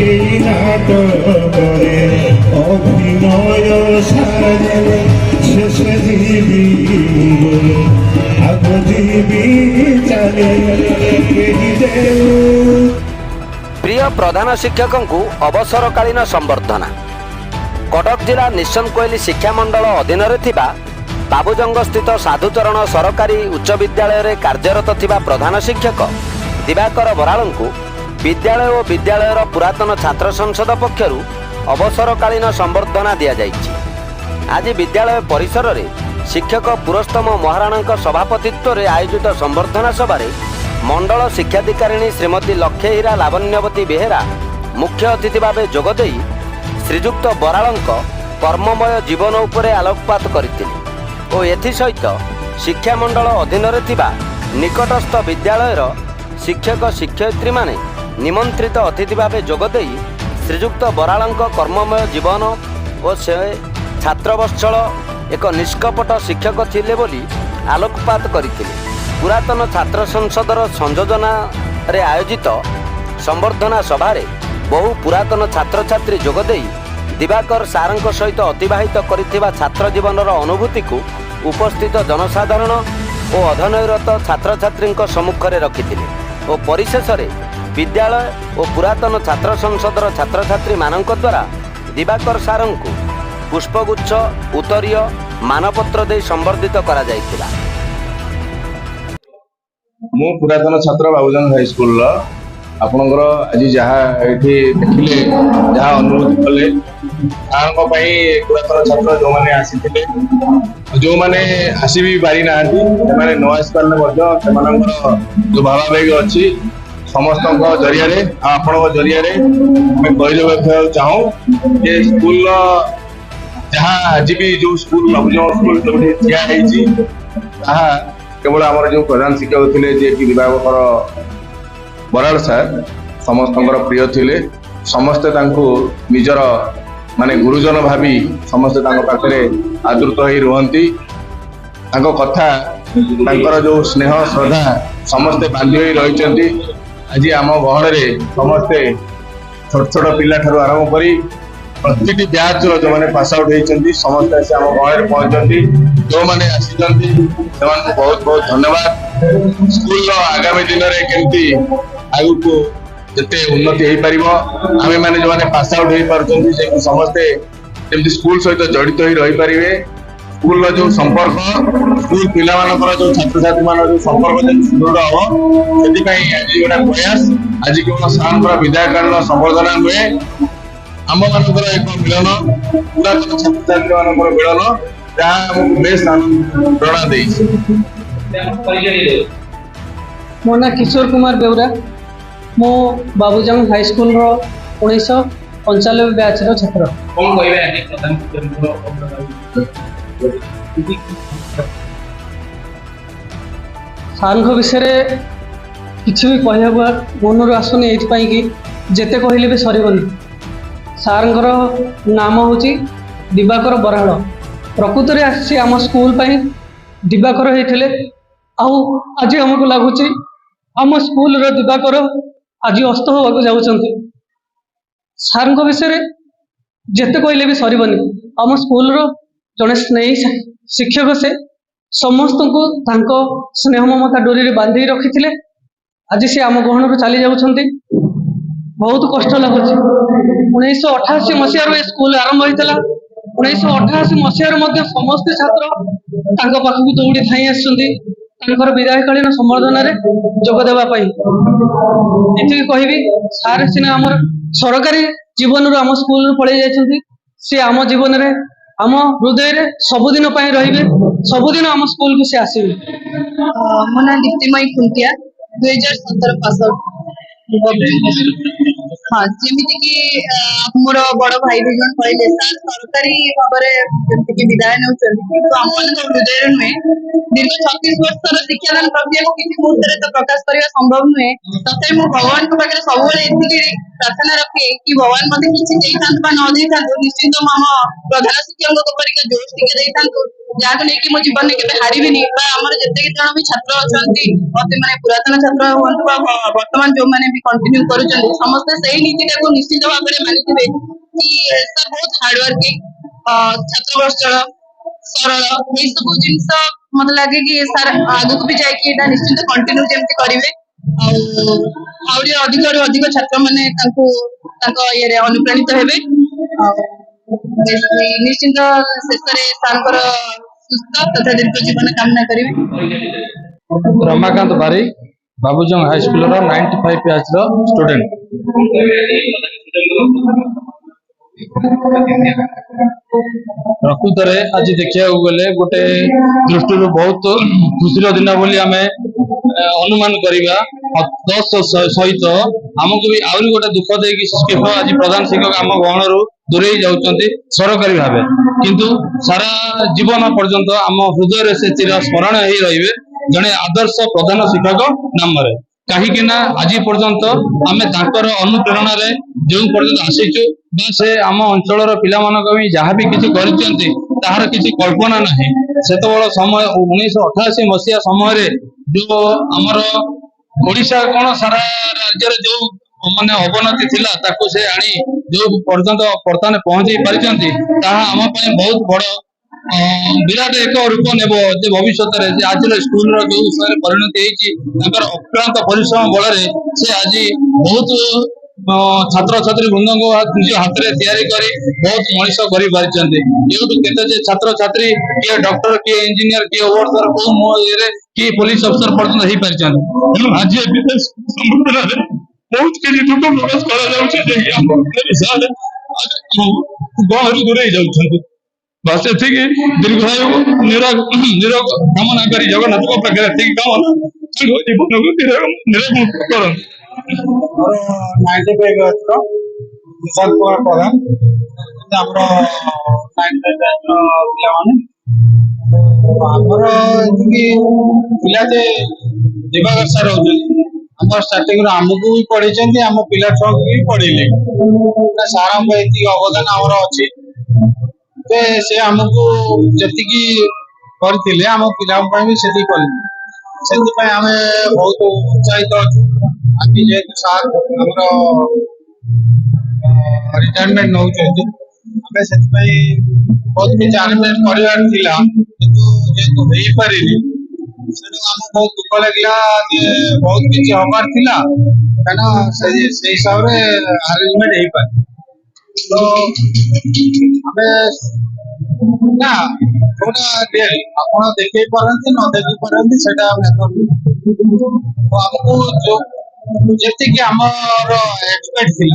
এই নাটকে অভিনয় সাজে শেষে দিবি আগ দিবি চালে प्रिय प्रधान शिक्षक को अवसरकालीन संबर्धना कटक जिला निशन कोइली शिक्षा मंडल अधीन बाबूजंग स्थित साधुचरण सरकारी उच्च विद्यालय रे कार्यरत थिबा प्रधान शिक्षक दिवाकर बराल को विद्यालय और विद्यालयर पुरातन छात्र संसद पक्षर अवसरकालीन संबर्धना दि जाइछि। आज विद्यालय परिसर रे शिक्षक पुरस्तम महाराणा सभापतित्व रे आयोजित संबर्धना सभा मंडल शिक्षाधिकारिणी श्रीमती लक्ष्यहीरा लावण्यवती बेहेरा मुख्य अतिथि भाव जोगदे श्रीजुक्त बराल कर्ममय जीवन उपरे आलोकपात करथिले और एसहित शिक्षा मंडल अधीन निकटस्थ विद्यालयर शिक्षक शिक्षयित्री माने निमंत्रित अतिथि भाव जोगदे श्रीजुक्त बराल कर्ममय जीवन और से छात्रवत्सल एक निष्कपट शिक्षक थिले बोली आलोकपात करथिले। पुरातन छात्र संसदर संयोजना रे आयोजित संबर्धना सभा बहु पुरातन छात्र छात्री जोगदे दिवाकर सारंक सहित अतिबाहित करिथिबा छात्र जीवनर अनुभूति को उपस्थित जनसाधारण और अध्ययनरत छात्र छात्री सम्मुखें रखिथिले और परिशेष विद्यालय और पुरातन छात्र संसदर छात्र छात्री मानक द्वारा दिवाकर सारंक पुष्पगुच्छ उत्तरीय मानपत्र दे संबर्धित करा जायतिला। मु पुरातन छात्र बाबूजंग हाई स्कूल आपणकर आज जहाँ ये देखिले जहाँ अनुभूति कले पुरातन छात्र जो मैंने आसी जो मैंने आसी भी पारि ना न आसी पारे जो भावावेग अच्छी समस्त जरिया आपण जरिया कही चाहूँ ये स्कूल जहाँ आज भी जो स्कूल बाबूजंग स्कूल जो ठिया केवल आम जो प्रधान शिक्षक थे जे कि दिवाकर बराल सार समस्त प्रिय थिले समस्ते निजर माने गुरुजन भावी समस्ते पाखे आदृत हो रुहंती कथा जो स्नेह श्रद्धा समस्ते बांधि हो रही आज आम गहन समस्ते छोट छोट पिला ठारू आरंभ करी प्रति बैच जो मैंने पास आउट होती समस्त आसी आम गहन पहुंचती जो मैंने आसी बहुत बहुत धन्यवाद। स्कूल आगामी दिन में केमती आगु को जिते उन्नति हो पार आम मैंने जो मैंने पास आउट हो पार्टी समस्ते जमी स्कूल सहित जड़ित हो रही पारे स्कूल जो संपर्क स्कूल पिला जो छात्र छात्री मान जो संपर्क सुदृढ़ हम से आज गोटे प्रयास आज केवल सार विदायकालीन संबर्धना नुहे आम मान एक मिलन पुरातन छात्र छात्री मान मिलन जहाँ बेस प्रेरणा दे। मो ना किशोर कुमार बेउरा मो बाबूजंग हाई स्कूल 1995 बैच रो छात्र सार विषय किसी भी कहवा मन आसुनी ये कि जिते कहले भी सरबनी सार नाम हूँ दिवाकर बराल प्रकृत में आसी आम स्कूल दिवाकर होते आज आमको लगुच आम स्कूल दिवाकर आज अस्त होगा जाऊँच सार विषय जिते कहले भी सरबनी आम स्कूल जड़े स्नेही शिक्षक से समस्त को स्नेह ममता डोरी बांधि रखी थे आज सी आम गहन चली जाऊँच बहुत कष्ट लगुच 1988 मसीह स्कूल आरंभ होता 1988 मसीह समस्त छात्र पाखक दौड़ी धाई आसर विदायकालीन संबर्धना जोगदेवाई ये कहबी सार सीना आम सरकारी जीवन आम स्कूल पलि जाइए सी आम जीवन में आम हृदय सबुदिन रे सबुदिन आम स्कूल को सी आसवे। मो ना दीप्तिमयी खुंटिया 2017 पास आउट। हाँ जमी कि मोर बड़ भाई भी जन कहले सर सरकारी भाव में विदाय नौ आम हृदय नुहे दीर्घ 36 वर्ष शिक्षादान प्रक्रिया को किसी मुहूर्त तो प्रकाश करने संभव नुहे तथा मु भगवान पाखे सब प्रार्थना रखे कि भगवान मत किसी न निश्चित आम प्रधान शिक्षक जोश टे ଯାହାକୁ ନେଇକି ମୋ ଜୀବନରେ କେବେ ହାରିବିନି ବା ଆମର ଯେତିକି ଜଣ ବି ଛାତ୍ର ଅଛନ୍ତି ଅତି ମାନେ ପୁରାତନ ଛାତ୍ର ହୁଅନ୍ତୁ ବା ବର୍ତ୍ତମାନ ଯୋଉମାନେ ବି କଣ୍ଟିନ୍ୟୁ କରୁଛନ୍ତି ସମସ୍ତେ ସେଇ ନୀତିଟାକୁ ନିଶ୍ଚିତ ଭାବରେ ମାନିଥିବେ କି ସାର୍ ବହୁତ ହାର୍ଡୱାର୍କିଂ ଛାତ୍ରବତ୍ସଳ ସରଳ ଏଇ ସବୁ ଜିନିଷ ମତେ ଲାଗେ କି ସାର୍ ଆଗକୁ ବି ଯାଇକି ଏଇଟା ନିଶ୍ଚିତ କଣ୍ଟିନ୍ୟୁ ଯେମିତି କରିବେ ଆଉ ଆହୁରି ଅଧିକରୁ ଅଧିକ ଛାତ୍ର ମାନେ ତାଙ୍କ ଇଏରେ ଅନୁପ୍ରାଣିତ ହେବେ ଆଉ ନିଶ୍ଚିନ୍ତ ଶେଷରେ ସାର୍ଙ୍କର ସୁସ୍ଥ ତଥା ଦୀର୍ଘ ଜୀବନ କାମନା କରିବି। रमाकांत बारिक बाबूजंग हाई स्कूल 95 बैच स्टूडेंट प्रकृत आज देखा गले गोटे दृष्टि बहुत खुशी दिन बोली आम अनुमान करवा सहित आमको भी आहरी गोटे दुख देख आज प्रधान शिक्षक आम गहण दूरे जाऊँच सरकारी भाव किंतु सारा जीवन पर्यंत आम हृदय से चिर स्मरण हो रही जड़े आदर्श प्रधान शिक्षक नाम कहीं आज पर्यंत आम अनुप्रेरणा जो पर्यंत आसीचु से आम अंचल पिला जहाँ भी किसी तार किसी कल्पना ना से समय 1988 मसीहा समय जो आमर ओडिशा कौन सारा राज्य जो माने अवनति थिला ताकू से आनी जो पर्यंत वर्तमान पहुंची पारिचंती ताहा आम पय बहुत बड़ विराट एक रूप नेब जे भविष्य में आज स्कूल जो परिणति अक्लांत परिश्रम बल से आज बहुत छात्र छात्री वृंद निज हाथ में तैयारी करी बहुत मनीष कर छात्र छात्री किए डॉक्टर किए इंजीनियर किए ओवरसर को किए पुलिस अफसर पर्यटन हो पारि आज बहुत किसी दुख प्रकाश कर दूरे जाऊँ बस ये दीर्घायु निरोग कामना कर जगन्नाथ पाखे कामना जीवन को निरोग कर 95 विशाल कुमार प्रधान आमर पिला दिवाकर सार आम स्टार्टिंग आमको भी पढ़े आम पिला छुआ भी पढ़ेले सार अवदान आमर अच्छी से आमको जी करते आम पिला भी से आम बहुत उत्साहित अच्छु आज जेहतु सार रिटायरमेंट नौ से बहुत किसी आरेंजमेंट करार जेहतु हो पारे बहुत दुख लगे बहुत किसी हबार थी कहीं से हिसाब से आरेंजमेंट हो पारे तो ना आप देखे पारती न देखी पारती से आमको जो जी आमर एक्सपेक्ट थी